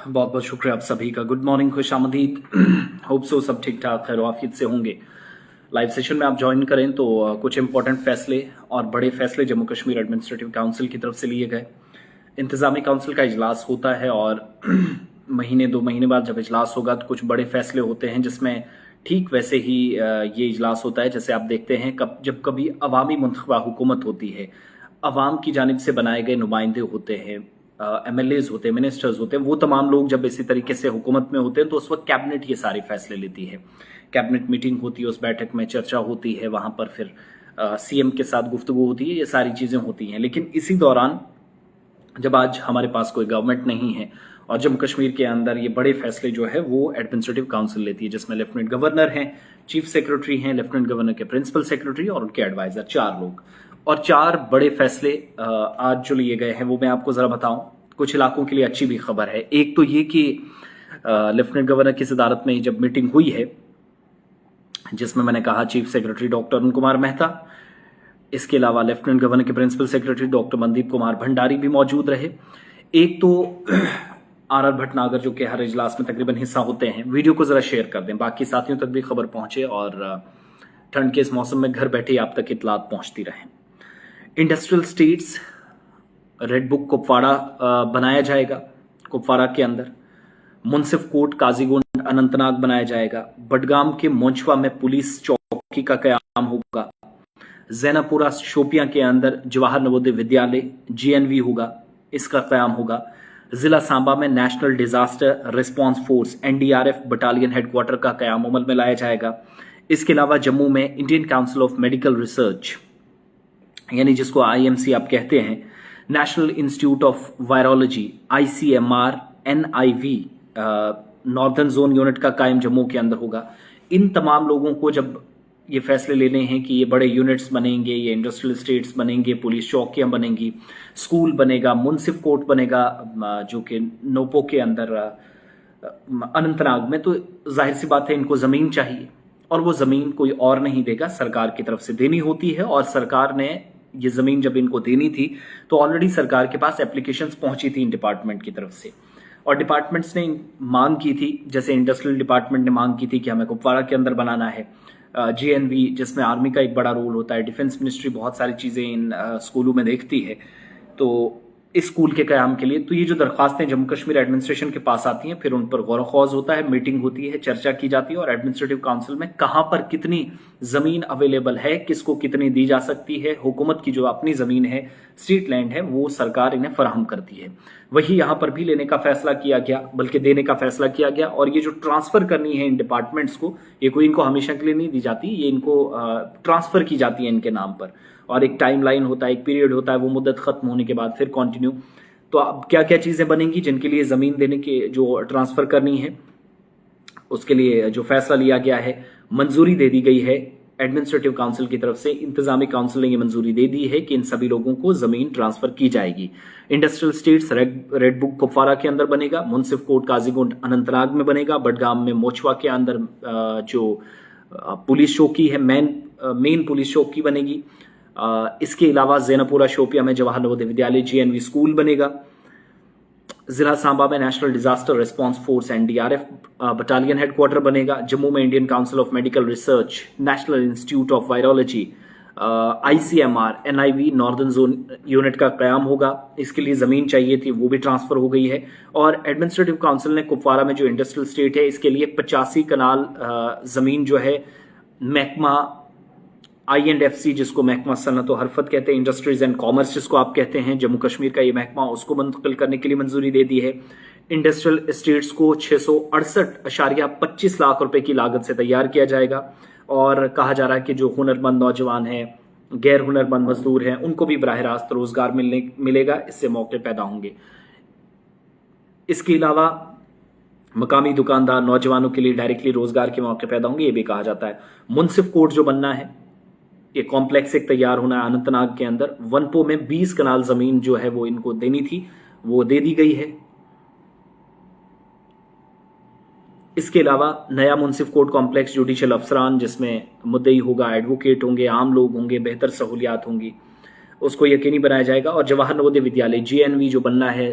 बहुत बहुत शुक्रिया आप सभी का। गुड मॉर्निंग, खुश आमदीद। होप सो सब ठीक ठाक खैर आफियत से होंगे। लाइव सेशन में आप ज्वाइन करें तो कुछ इंपॉर्टेंट फैसले और बड़े फैसले जम्मू कश्मीर एडमिनिस्ट्रेटिव काउंसिल की तरफ से लिए गए। इंतजामी काउंसिल का इजलास होता है और महीने 2 महीने बाद जब इजलास होगा तो कुछ बड़े फैसले होते हैं, जिसमें ठीक वैसे ही ये इजलास होता है जैसे आप देखते हैं जब कभी अवामी मुंतखबा हुकूमत होती है, अवाम की जानिब से बनाए गए नुमाइंदे होते हैं, MLAs होते हैं, मिनिस्टर्स होते हैं, वो तमाम लोग जब इसी तरीके से हुकूमत में होते हैं तो उस वक्त कैबिनेट ये सारे फैसले लेती है। कैबिनेट मीटिंग होती है, उस बैठक में चर्चा होती है, वहां पर फिर CM के साथ गुफ्तगू होती है, ये सारी चीजें होती हैं। लेकिन इसी दौरान जब आज हमारे पास कोई गवर्नमेंट नहीं है और जम्मू कश्मीर के अंदर ये बड़े फैसले जो है वो एडमिनिस्ट्रेटिव काउंसिल लेती है, जिसमें लेफ्टिनेंट गवर्नर हैं, चीफ सेक्रेटरी हैं, लेफ्टिनेंट गवर्नर के प्रिंसिपल सेक्रेटरी और उनके एडवाइजर, 4 लोग। और 4 बड़े फैसले आज जो लिए गए हैं वो मैं आपको जरा बताऊं। कुछ इलाकों के लिए अच्छी भी खबर है। एक तो ये कि लेफ्टिनेंट गवर्नर की सदारत में जब मीटिंग हुई है, जिसमें मैंने कहा chief secretary doctor Arun Kumar Mehta, इसके अलावा लेफ्टिनेंट गवर्नर के principal secretary doctor Mandeep Kumar Bhandari भी मौजूद रहे। एक तो RR भटनागर जो कि हर इजलास में तकरीबन हिस्सा होते हैं, वीडियो को जरा शेयर कर दें, बाकी साथियों तक भी खबर पहुंचे और ठंड के इस मौसम में घर बैठे आप तक इतलात पहुंचती रहे। Industrial states red book Kupwara बनाया जाएगा। कुपवाड़ा के अंदर मुंसिफ कोट काजीगुंड अनंतनाग बनाया जाएगा। बडगाम के मोंचवा में पुलिस चौकी का कयाम होगा। जैनापुरा शोपियां के अंदर जवाहर नवोदय विद्यालय GNV होगा, इसका कयाम होगा। जिला सांबा में national disaster response force NDRF battalion headquarter का कयाम अमल में लाया जाएगा। इसके अलावा जम्मू में Indian council of medical research, यानी जिसको IMC आप कहते हैं, national institute of virology ICMR NIV northern zone unit का कायम जम्मू के अंदर होगा। इन तमाम लोगों को जब ये फैसले लेने हैं कि ये बड़े यूनिट्स बनेंगे, ये इंडस्ट्रियल स्टेट्स बनेंगे, पुलिस चौकियां बनेंगी, स्कूल बनेगा, मुंसिफ कोर्ट बनेगा जो कि नोपो के अंदर अनंतनाग में, तो जाहिर सी बात है इनको जमीन चाहिए और वो जमीन कोई और नहीं देगा, सरकार की तरफ से देनी होती है। और सरकार ने ये जमीन जब इनको देनी थी तो ऑलरेडी सरकार के पास एप्लीकेशंस पहुंची थी इन डिपार्टमेंट की तरफ से, और डिपार्टमेंट्स ने मांग की थी, जैसे इंडस्ट्रियल डिपार्टमेंट ने मांग की थी कि हमें कुपवाड़ा के अंदर बनाना है। GNV जिसमें आर्मी का एक बड़ा रोल होता है, डिफेंस मिनिस्ट्री बहुत सारी चीजें इन स्कूलों में देखती है, तो इस स्कूल के कयाम के लिए तो ये जो दरखास्तें जम्मू कश्मीर एडमिनिस्ट्रेशन के पास आती हैं, फिर उन पर गौर खौज होता है, मीटिंग होती है, चर्चा की जाती है और एडमिनिस्ट्रेटिव काउंसिल में कहां पर कितनी जमीन अवेलेबल है, किसको कितनी दी जा सकती है, हुकूमत की जो अपनी जमीन है, स्ट्रीट लैंड है, वो सरकार इन्हें फराहम करती है। वही यहां पर भी लेने का फैसला किया गया, बल्कि देने का फैसला किया गया। और ये जो ट्रांसफर करनी है इन डिपार्टमेंट्स को, ये कोई इनको हमेशा के लिए नहीं दी जाती, ये इनको ट्रांसफर की जाती है इनके नाम पर, और एक टाइम लाइन होता है, एक पीरियड होता है, वो मुद्दत खत्म होने के बाद फिर कंटिन्यू। तो अब क्या क्या चीजें बनेंगी जिनके लिए जमीन देने के जो ट्रांसफर करनी है, उसके लिए जो फैसला लिया गया है, मंजूरी दे दी गई है एडमिनिस्ट्रेटिव काउंसिल की तरफ से। इंतजामी काउंसिल ने ये मंजूरी दे दी है कि इन सभी लोगों को जमीन ट्रांसफर की जाएगी। Industrial states red book Kupwara के अंदर बनेगा, मुंसिफ कोट काजीगुंड अनंतनाग में बनेगा, बडगाम में मोचवा के अंदर जो पुलिस चौकी है, मेन पुलिस चौकी बनेगी। इसके अलावा जैनापुरा शोपिया में जवाहर नवोदय विद्यालय GNV स्कूल बनेगा। जिला सांबा में national disaster response force NDRF battalion headquarter बनेगा। जम्मू में Indian council of medical research, national institute of virology ICMR NIV northern zone unit का कयाम होगा। इसके लिए जमीन चाहिए थी, वो भी ट्रांसफर हो गई है। और एडमिनिस्ट्रेटिव काउंसिल ने कुपवाड़ा में जो इंडस्ट्रियल स्टेट है, इसके लिए 85 कनाल जमीन जो है महकमा INDFC, जिसको महकमा सनत और हरफत कहते हैं, इंडस्ट्रीज एंड कॉमर्स जिसको आप कहते हैं, जम्मू कश्मीर का ये महकमा, उसको मुंतकिल करने के लिए मंजूरी दे दी है। इंडस्ट्रियल एस्टेट्स को 668.25 लाख रुपए की लागत से तैयार किया जाएगा। और कहा जा रहा है कि जो हुनरमंद नौजवान हैं, गैर हुनरमंद मजदूर हैं, उनको भी बराह रास्त रोजगार मिलेगा, इससे मौके पैदा होंगे। इसके अलावा मकामी दुकानदार नौजवानों के लिए डायरेक्टली रोजगार के मौके पैदा होंगे, ये भी कहा जाता है। मुंसिफ कोर्ट जो बनना है, ये कॉम्प्लेक्स एक तैयार होना है अनंतनाग के अंदर। वनपो में 20 कनाल जमीन जो है वो इनको देनी थी, वो दे दी गई है। इसके अलावा नया मुंसिफ कोर्ट कॉम्प्लेक्स जुडिशियल अफसरान, जिसमें मुद्दई होगा, एडवोकेट होंगे, आम लोग होंगे, बेहतर सहूलियात होंगी, उसको यकीनी बनाया जाएगा। और जवाहर नवोदय विद्यालय GNV जो बनना है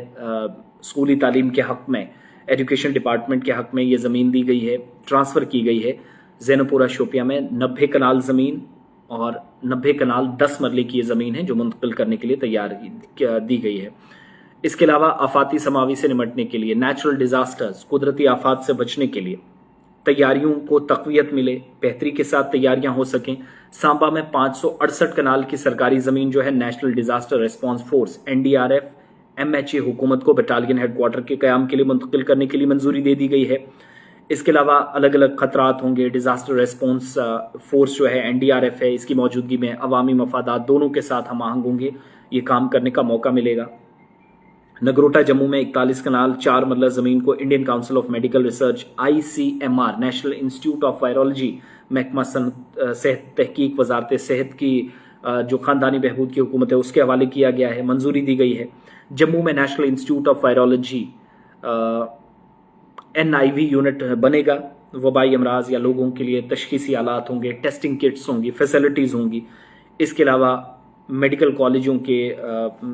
स्कूली तालीम के हक में, एजुकेशन डिपार्टमेंट के हक में ये ज़मीन दी गई है, ट्रांसफ़र की गई है। ज़ैनपुरा शोपिया में 90 कनाल ज़मीन और 90 कनाल 10 मरले की ये ज़मीन है जो मुंतकिल करने के लिए तैयार दी गई है। इसके अलावा आफाती समावी से निपटने के लिए, नेचुरल डिजास्टर्स, कुदरती आफात से बचने के लिए तैयारियों को तक़वियत मिले, बेहतरी के साथ तैयारियां हो सकें। सांबा में 568 कनाल की सरकारी ज़मीन जो है national disaster response force NDRF MHA हुकूमत को बटालियन हेडक्वार्टर के क़याम के लिए मुंतकिल करने के लिए मंजूरी दे दी गई है। इसके अलावा अलग अलग खतरात होंगे। डिजास्टर रिस्पांस फोर्स जो है NDRF है, इसकी मौजूदगी में अवामी मफादात दोनों के साथ हम आहंग होंगे, ये काम करने का मौका मिलेगा। नगरोटा जम्मू में 41 कनाल 4 मरला ज़मीन को Indian council of medical research ICMR national institute of virology महकमा सेहत तहकीक वजारत सेहत की जो ख़ानदानी बहबूद की हुकूमत है उसके हवाले किया गया है, मंजूरी दी गई है। जम्मू में national institute of virology NIV unit बनेगा। वबाई अमराज या लोगों के लिए तशखीसी आलात होंगे, टेस्टिंग किट्स होंगी, फैसिलिटीज़ होंगी। इसके अलावा मेडिकल कॉलेजों के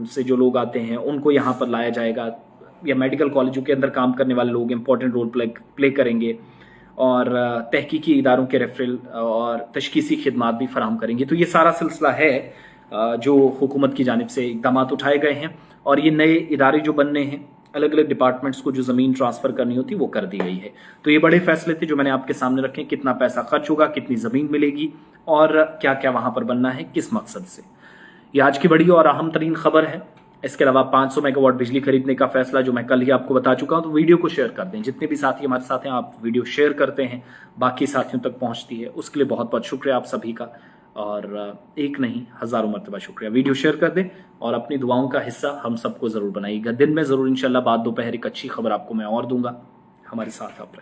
से जो लोग आते हैं उनको यहाँ पर लाया जाएगा, या मेडिकल कॉलेजों के अंदर काम करने वाले लोग इंपॉर्टेंट रोल प्ले करेंगे और तहकीकी इदारों के रेफरल और तशखीसी खिदमात भी फराहम करेंगे। तो ये सारा सिलसिला है जो हुकूमत की जानिब से इक़दाम उठाए गए हैं और ये नए इदारे जो बनने हैं, अलग अलग डिपार्टमेंट्स को जो ज़मीन ट्रांसफ़र करनी होती वो कर दी गई है। तो ये बड़े फैसले थे जो मैंने आपके सामने रखे। कितना पैसा खर्च होगा, कितनी ज़मीन मिलेगी और क्या क्या वहाँ पर बनना है, किस मकसद से, ये आज की बड़ी और अहम तरीन खबर है। इसके अलावा 500 मेगावाट बिजली खरीदने का फैसला जो मैं कल ही आपको बता चुका हूं, तो वीडियो को शेयर कर दें। जितने भी साथी हमारे साथ हैं, आप वीडियो शेयर करते हैं, बाकी साथियों तक पहुंचती है, उसके लिए बहुत बहुत शुक्रिया आप सभी का। और एक नहीं हज़ारों मरतबा शुक्रिया। वीडियो शेयर कर दें और अपनी दुआओं का हिस्सा हम सबको ज़रूर बनाइएगा। दिन में ज़रूर इंशाल्लाह बाद दोपहर एक अच्छी खबर आपको मैं और दूंगा। हमारे साथ आप रहें।